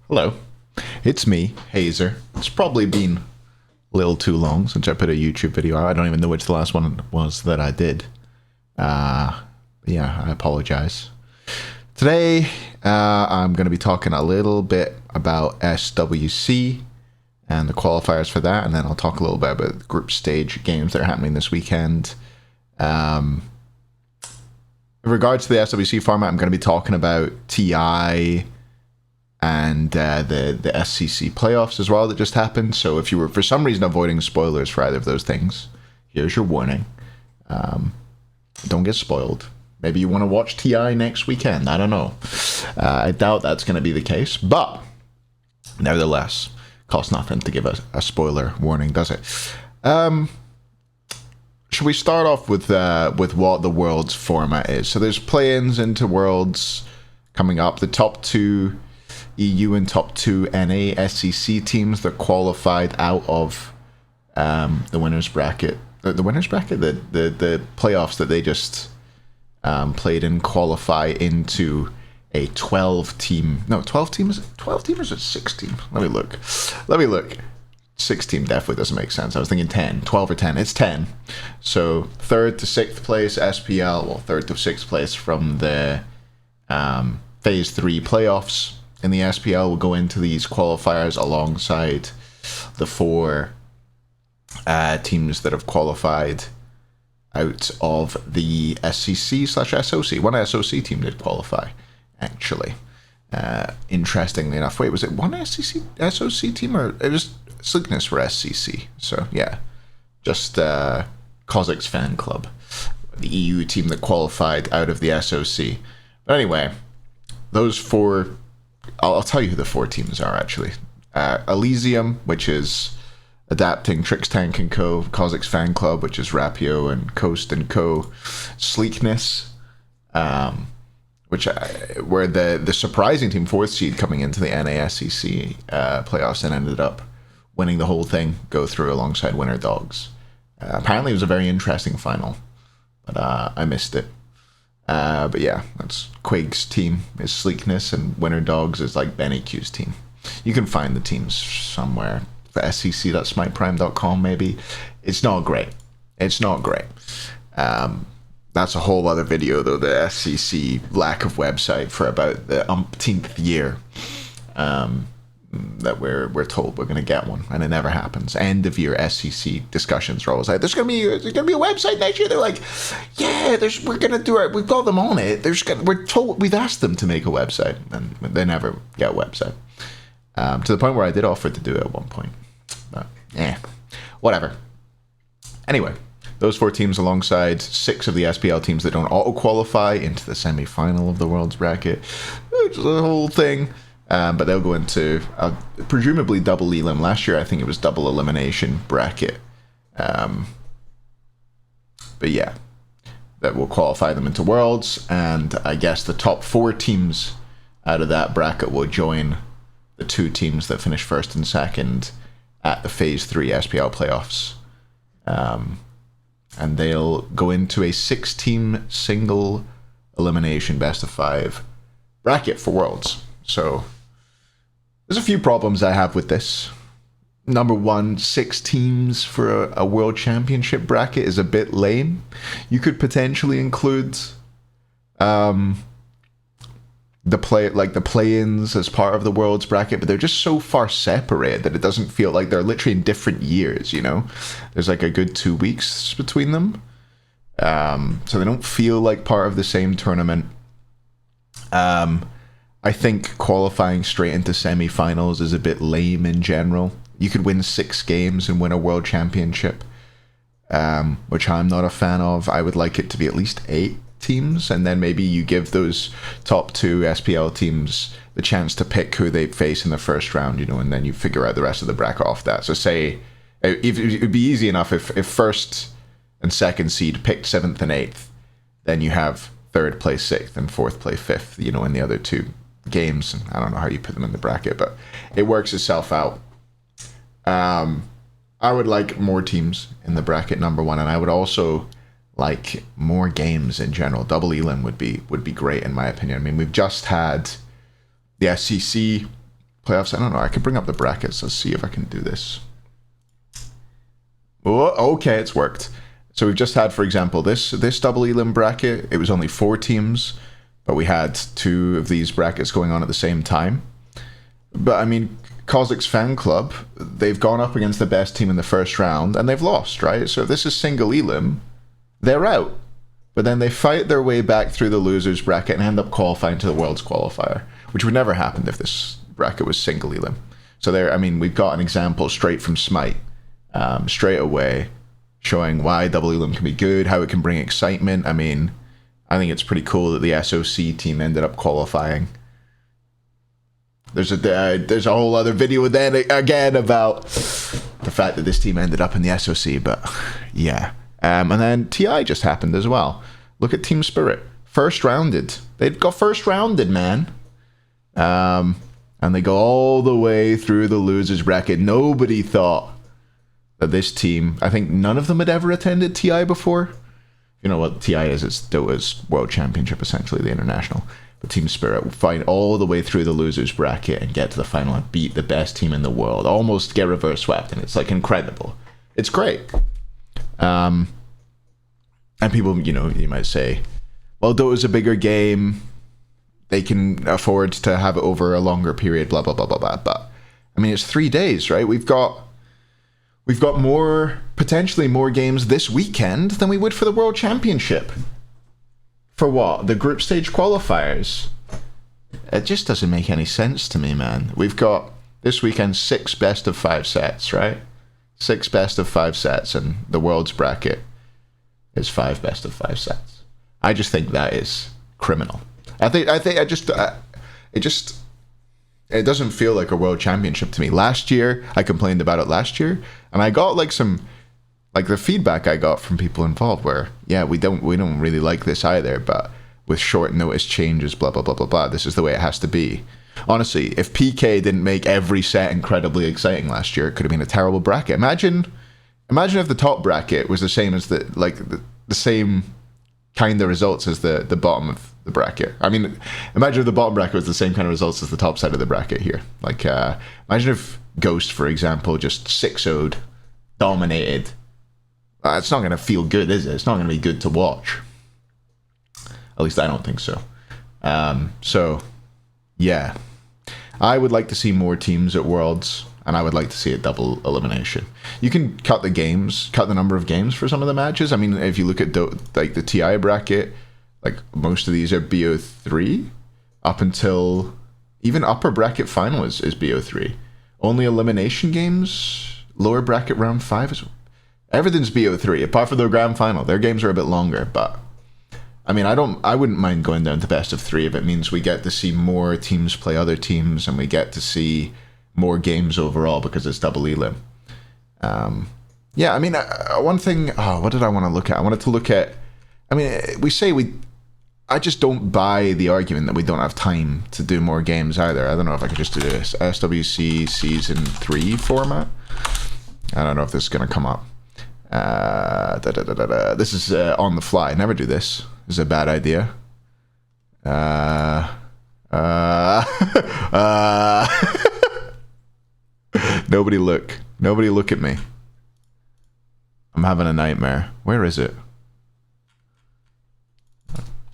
Hello, it's me, Hazer. It's probably been a little too long since I put a YouTube video out. I don't even know which the last one was that I did. Yeah, I apologize. Today, I'm going to be talking a little bit about SWC and the qualifiers for that, and then I'll talk a little bit about the group stage games that are happening this weekend. In regards to the SWC format, I'm going to be talking about TI and the SCC playoffs as well that just happened. So if you were for some reason avoiding spoilers for either of those things, here's your warning. Don't get spoiled. Maybe you want to watch TI next weekend. I don't know. I doubt that's going to be the case, but nevertheless, costs nothing to give a spoiler warning, does it? Should we start off with what the Worlds format is? So there's play-ins into Worlds coming up. The top two EU and top two NA SCC teams that qualified out of the winners bracket. The winners bracket? The playoffs that they just played in qualify into a 12 team. No, 12 teams? 12 team or is it 6 team? Let me look. 6 team definitely doesn't make sense. I was thinking 10. 12 or 10. It's 10. So 3rd to 6th place SPL. Well, 3rd to 6th place from the Phase 3 playoffs in the SPL will go into these qualifiers alongside the 4 teams that have qualified out of the SCC/SOC. One SOC team did qualify, actually. Interestingly enough. Wait, was it one SOC team or it was Sleekness for SCC? So yeah, just Kazakh's fan club, the EU team that qualified out of the SOC. But anyway, those 4, I'll tell you who the 4 teams are actually. Elysium, which is Adapting, Trix Tank and Co. Kazakh's fan club, which is Rapio and Coast and Co. Sleekness, where the surprising team, 4th seed coming into the NASCC playoffs and ended up winning the whole thing, go through alongside Winner Dogs. Apparently it was a very interesting final, but I missed it. But yeah, that's Quig's team is Sleekness and Winner Dogs is like Benny Q's team. You can find the teams somewhere. For scc.smiteprime.com maybe. It's not great. That's a whole other video though, the SCC lack of website for about the umpteenth year. That we're told we're going to get one, and it never happens. End of year SCC discussions are always like, there's gonna be a website next year. They're like, yeah, we're gonna do it. We've got them on it. We've asked them to make a website, and they never get a website. To the point where I did offer to do it at one point, but whatever. Anyway, those 4 teams alongside 6 of the SPL teams that don't auto qualify into the semi-final of the Worlds bracket, which is a whole thing. But they'll go into presumably double elim. Last year, I think it was double elimination bracket. But yeah, that will qualify them into Worlds. And I guess the top 4 teams out of that bracket will join the 2 teams that finish 1st and 2nd at the Phase 3 SPL playoffs. And they'll go into a 6-team single elimination best of 5 bracket for Worlds. So there's a few problems I have with this. Number 1, 6 teams for a World Championship bracket is a bit lame. You could potentially include the play-ins as part of the Worlds bracket, but they're just so far separated that it doesn't feel like they're literally in different years, you know? There's like a good 2 weeks between them. So they don't feel like part of the same tournament. I think qualifying straight into semi-finals is a bit lame in general. You could win 6 games and win a World Championship, which I'm not a fan of. I would like it to be at least 8 teams, and then maybe you give those top 2 SPL teams the chance to pick who they face in the first round, you know, and then you figure out the rest of the bracket off that. So say, it'd be easy enough if 1st and 2nd seed picked 7th and 8th, then you have 3rd play 6th and 4th play 5th, you know, in the other 2 games. And I don't know how you put them in the bracket, but it works itself out. I would like more teams in the bracket, number 1, and I would also like more games in general. Double elim would be great in my opinion. I mean, we've just had the SCC playoffs. I don't know. I could bring up the brackets. Let's see if I can do this. Oh, okay, it's worked. So we've just had, for example, this double elim bracket. It was only 4 teams, but we had 2 of these brackets going on at the same time. But I mean, Kozik's fan club, they've gone up against the best team in the first round and they've lost, right? So if this is single elim, they're out. But then they fight their way back through the losers bracket and end up qualifying to the Worlds qualifier, which would never happen if this bracket was single elim. So there, I mean, we've got an example straight from Smite, straight away, showing why double elim can be good, how it can bring excitement. I mean, I think it's pretty cool that the SWC team ended up qualifying. There's a whole other video then again about the fact that this team ended up in the SWC, but yeah. And then TI just happened as well. Look at Team Spirit. First rounded. They've got first rounded, man. And they go all the way through the losers bracket. Nobody thought that this team, I think none of them had ever attended TI before. You know what TI is? It's Dota's World Championship, essentially, the international. But Team Spirit will fight all the way through the losers bracket and get to the final and beat the best team in the world. Almost get reverse swept, and it's like incredible. It's great. And people, you know, you might say, well, Dota's a bigger game. They can afford to have it over a longer period, blah, blah, blah, blah, blah. But, I mean, it's 3 days, right? We've got potentially more games this weekend than we would for the World Championship. For what? The group stage qualifiers? It just doesn't make any sense to me, man. We've got, this weekend, 6 best of 5 sets, right? 6 best of 5 sets, and the World's bracket is 5 best of 5 sets. I just think that is criminal. It doesn't feel like a World Championship to me. Last year, I complained about it last year, and I got like the feedback I got from people involved where, yeah, we don't really like this either, but with short notice changes, blah, blah, blah, blah, blah, this is the way it has to be. Honestly, if PK didn't make every set incredibly exciting last year, it could have been a terrible bracket. Imagine if the top bracket was the same as the same kind of results as the bottom of the bracket. I mean, imagine if the bottom bracket was the same kind of results as the top side of the bracket here. Like, imagine if Ghost, for example, just 6-0'd, dominated. It's not going to feel good, is it? It's not going to be good to watch. At least I don't think so. So, yeah. I would like to see more teams at Worlds, and I would like to see a double elimination. You can cut the number of games for some of the matches. I mean, if you look at like the TI bracket, like most of these are BO3 up until even upper bracket final is BO3. Only elimination games, lower bracket round 5 is everything's BO3 apart from the grand final. Their games are a bit longer, but I mean, I wouldn't mind going down to best of 3 if it means we get to see more teams play other teams and we get to see more games overall because it's double elim. Yeah, I mean, one thing, what did I want to look at? I wanted to look at, I mean, I just don't buy the argument that we don't have time to do more games either. I don't know if I could just do this SWC Season 3 format. I don't know if this is going to come up. This is on the fly. Never do this. This is a bad idea. Nobody look at me. I'm having a nightmare. Where is it?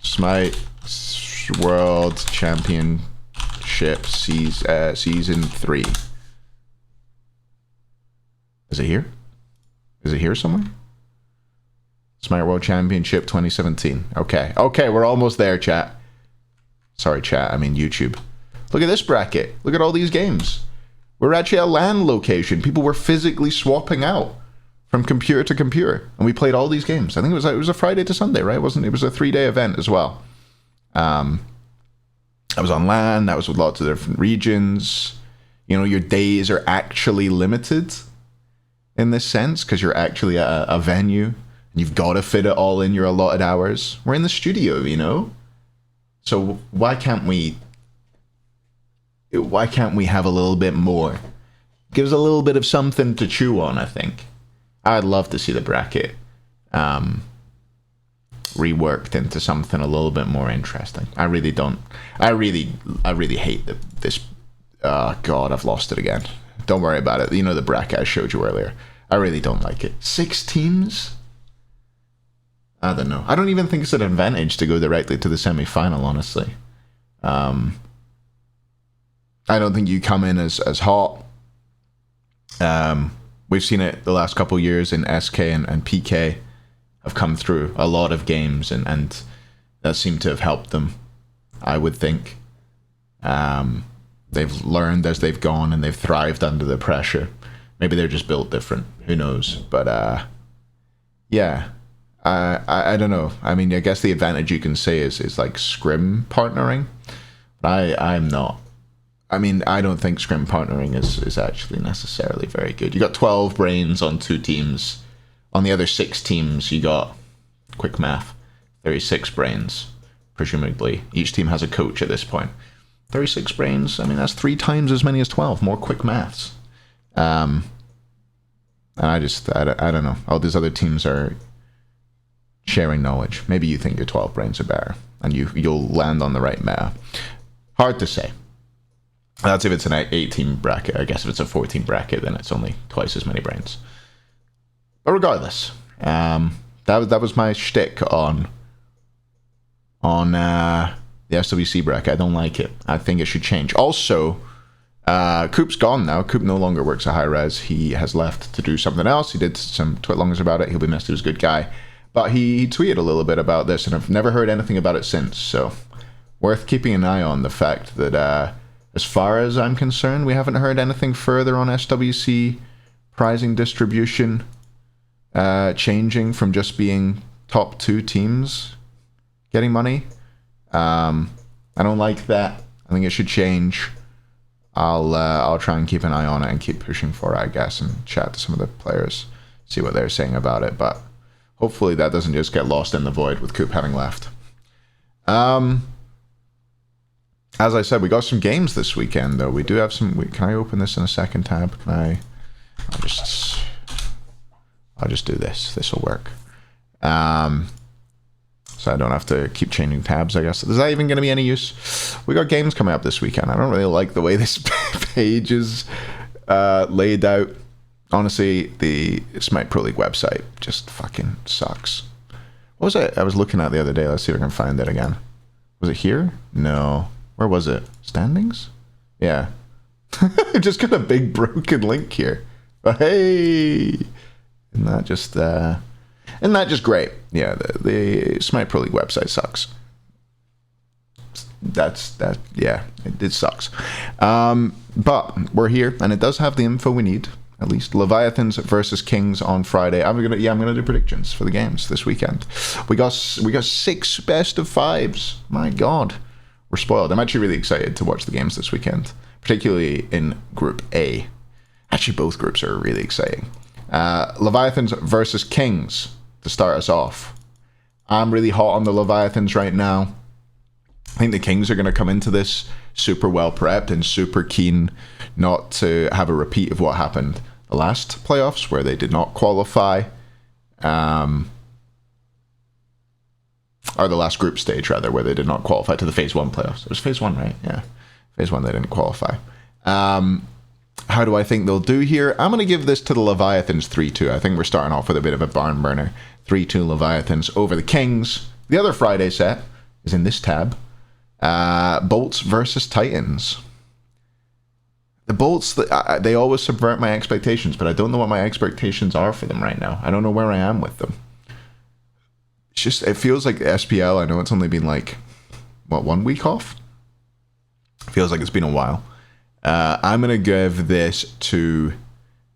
Smite World Championship Season 3. Is it here? Is it here somewhere? Smite World Championship 2017. Okay, we're almost there, chat. Sorry, chat, I mean YouTube. Look at this bracket. Look at all these games. We're actually a LAN location. People were physically swapping out from computer to computer, and we played all these games. I think it was a Friday to Sunday, right? It was a 3-day event as well. I was on LAN. That was with lots of different regions. You know, your days are actually limited in this sense because you're actually at a venue and you've got to fit it all in your allotted hours. We're in the studio, you know. So why can't we have a little bit more? Gives a little bit of something to chew on, I think. I'd love to see the bracket reworked into something a little bit more interesting. I really hate this Oh, God, I've lost it again. Don't worry about it. You know the bracket I showed you earlier. I really don't like it. 6 teams? I don't know. I don't even think it's an advantage to go directly to the semi-final, honestly. I don't think you come in as hot. We've seen it the last couple of years in SK and PK have come through a lot of games, and that seemed to have helped them, I would think. They've learned as they've gone, and they've thrived under the pressure. Maybe they're just built different. Who knows? But yeah, I don't know. I mean, I guess the advantage you can say is like scrim partnering. But I'm not. I mean, I don't think scrim partnering is actually necessarily very good. You got 12 brains on 2 teams. On the other 6 teams, you got, quick math, 36 brains, presumably. Each team has a coach at this point. 36 brains, I mean, that's 3 times as many as 12. More quick maths. And I don't know. All these other teams are sharing knowledge. Maybe you think your 12 brains are better, and you'll land on the right meta. Hard to say. That's if it's an 18 bracket. I guess if it's a 14 bracket, then it's only twice as many brains. But regardless, that was my shtick on the SWC bracket. I don't like it. I think it should change. Also, Coop's gone now. Coop no longer works at High Res. He has left to do something else. He did some twit-longers about it. He'll be missed. He was a good guy. But he tweeted a little bit about this, and I've never heard anything about it since. So, worth keeping an eye on the fact that, as far as I'm concerned, we haven't heard anything further on SWC prizing distribution changing from just being top 2 teams getting money. I don't like that. I think it should change. I'll try and keep an eye on it and keep pushing for it, I guess, and chat to some of the players, see what they're saying about it. But hopefully that doesn't just get lost in the void with Coop having left. As I said, we got some games this weekend, though. We do have some. Can I open this in a second tab? Can I? I'll just do this. This will work. So I don't have to keep changing tabs, I guess. Is that even going to be any use? We got games coming up this weekend. I don't really like the way this page is laid out. Honestly, the Smite Pro League website just fucking sucks. What was it I was looking at the other day? Let's see if I can find it again. Was it here? No. Where was it? Standings? Yeah. Just got a big broken link here. But hey! Isn't that just great? Yeah, the Smite Pro League website sucks. Yeah, it sucks. But we're here, and it does have the info we need. At least Leviathans versus Kings on Friday. I'm gonna do predictions for the games this weekend. We got 6 best of 5s. My God. We're spoiled. I'm actually really excited to watch the games this weekend, particularly in Group A. Actually, both groups are really exciting. Leviathans versus Kings to start us off. I'm really hot on the Leviathans right now. I think the Kings are going to come into this super well prepped and super keen not to have a repeat of what happened the last playoffs, where they did not qualify. Or the last group stage, rather, where they did not qualify to the Phase 1 playoffs. It was Phase 1, right? Yeah. Phase 1, they didn't qualify. How do I think they'll do here? I'm going to give this to the Leviathans 3-2. I think we're starting off with a bit of a barn burner. 3-2 Leviathans over the Kings. The other Friday set is in this tab. Bolts versus Titans. The Bolts, they always subvert my expectations, but I don't know what my expectations are for them right now. I don't know where I am with them. It's just, it feels like SPL, I know it's only been like, 1 week off? Feels like it's been a while. I'm going to give this to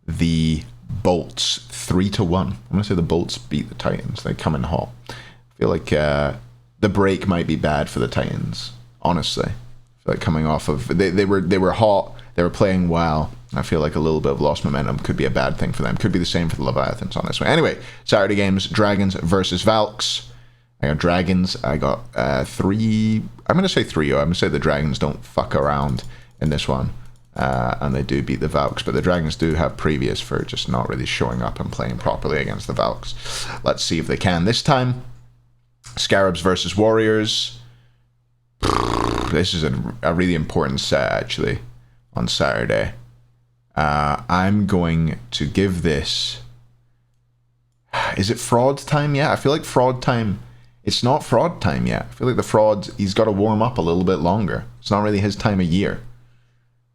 the Bolts 3-1. I'm going to say the Bolts beat the Titans. They come in hot. I feel like the break might be bad for the Titans, honestly. I feel like coming off of... They were hot. They were playing well. I feel like a little bit of lost momentum could be a bad thing for them. Could be the same for the Leviathans on this one. Anyway, Saturday games, Dragons versus Valks. I got Dragons. I got 3... I'm going to say 3-0. I'm going to say the Dragons don't fuck around in this one. And they do beat the Valks. But the Dragons do have previous for just not really showing up and playing properly against the Valks. Let's see if they can this time. Scarabs versus Warriors. This is a really important set, actually. on Saturday. I'm going to give this... Is it fraud time yet? I feel like fraud time... It's not fraud time yet. I feel like the fraud, he's got to warm up a little bit longer. It's not really his time of year.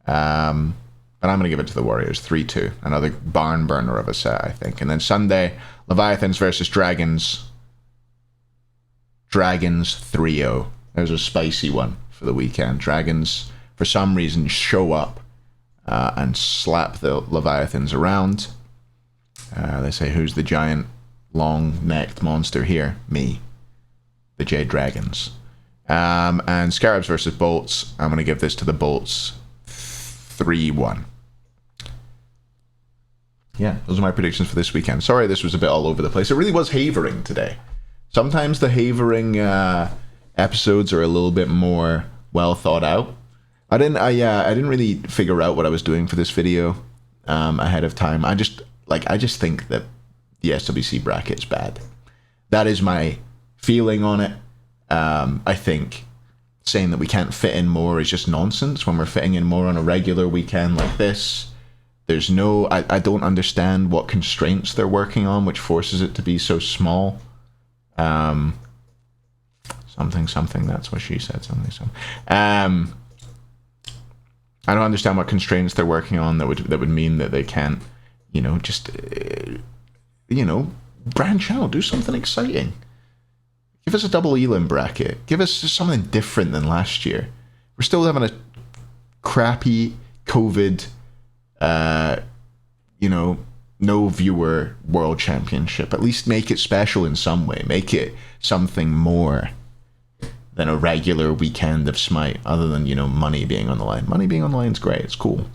But I'm going to give it to the Warriors 3-2. Another barn burner of a set, I think. And then Sunday, Leviathans versus Dragons. Dragons 3-0. There's a spicy one for the weekend. Dragons, for some reason, show up and slap the Leviathans around. They say, who's the giant, long-necked monster here? Me. The Jade Dragons. And Scarabs versus Bolts. I'm going to give this to the Bolts 3-1. Yeah, those are my predictions for this weekend. Sorry this was a bit all over the place. It really was Hayvering today. Sometimes the Hayvering episodes are a little bit more well thought out. I didn't really figure out what I was doing for this video ahead of time. I just think that the SWC bracket's bad. That is my feeling on it. I think saying that we can't fit in more is just nonsense when we're fitting in more on a regular weekend like this. There's no... I don't understand what constraints they're working on, which forces it to be so small. Something, that's what she said. Something. I don't understand what constraints they're working on that would mean that they can't, just, branch out, do something exciting. Give us a double Elim bracket. Give us something different than last year. We're still having a crappy COVID, no viewer world championship. At least make it special in some way. Make it something more than a regular weekend of Smite, other than, money being on the line. Money being on the line is great. It's cool.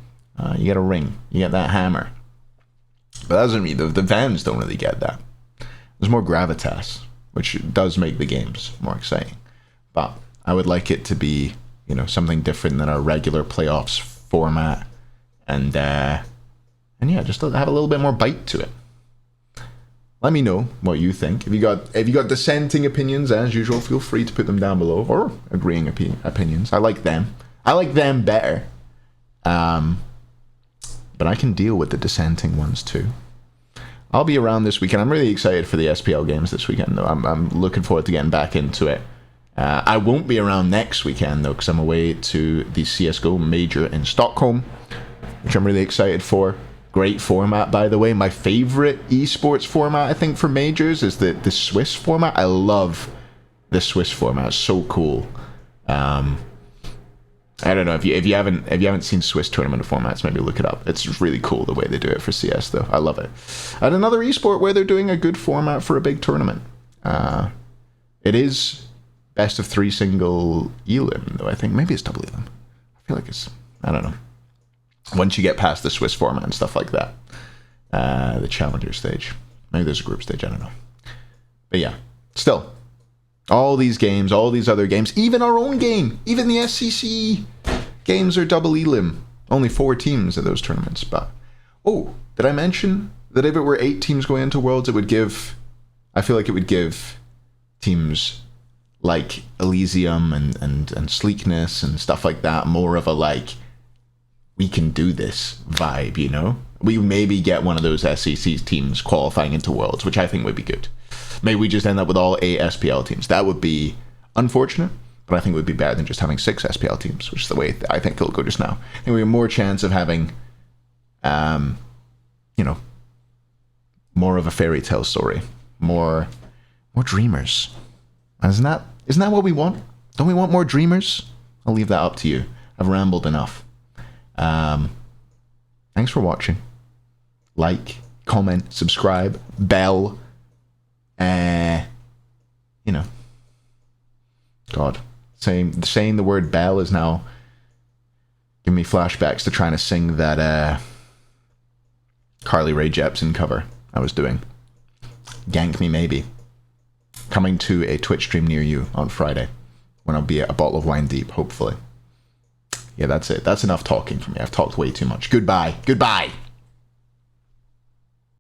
You get a ring. You get that hammer. But that doesn't mean... The Vans don't really get that. There's more gravitas, which does make the games more exciting. But I would like it to be, something different than our regular playoffs format. And yeah, just have a little bit more bite to it. Let me know what you think. If you got dissenting opinions, as usual, feel free to put them down below, or agreeing opinions. I like them. I like them better. But I can deal with the dissenting ones too. I'll be around this weekend. I'm really excited for the SPL games this weekend, though. I'm looking forward to getting back into it. I won't be around next weekend, though, because I'm away to the CSGO Major in Stockholm, which I'm really excited for. Great format, by the way. My favorite esports format, I think, for majors is the Swiss format. I love the Swiss format. It's so cool. I don't know if you haven't seen Swiss tournament formats, maybe look it up. It's really cool the way they do it for CS, though. I love it. And another esport where they're doing a good format for a big tournament. It is best of 3 single Elim, though. I think maybe it's double Elim. I feel like it's, I don't know. Once you get past the Swiss format and stuff like that, the challenger stage, maybe there's a group stage, I don't know. But yeah, still, all these games, all these other games, even our own game, even the SCC games are double Elim. Only 4 teams at those tournaments. But oh, did I mention that if it were 8 teams going into Worlds, it would give, I feel like it would give teams like Elysium and Sleekness and stuff like that more of a like, we can do this vibe, We maybe get one of those SCC teams qualifying into Worlds, which I think would be good. Maybe we just end up with all 8 SPL teams. That would be unfortunate, but I think it would be better than just having 6 SPL teams, which is the way I think it'll go just now. I think we have more chance of having, more of a fairy tale story, more dreamers. Isn't that what we want? Don't we want more dreamers? I'll leave that up to you. I've rambled enough. Thanks for watching. Like, comment, subscribe, bell. God, saying the word bell is now giving me flashbacks to trying to sing that Carly Rae Jepsen cover I was doing. Gank Me Maybe. Coming to a Twitch stream near you on Friday, when I'll be at a bottle of wine deep, hopefully. Yeah, that's it. That's enough talking for me. I've talked way too much. Goodbye. Goodbye.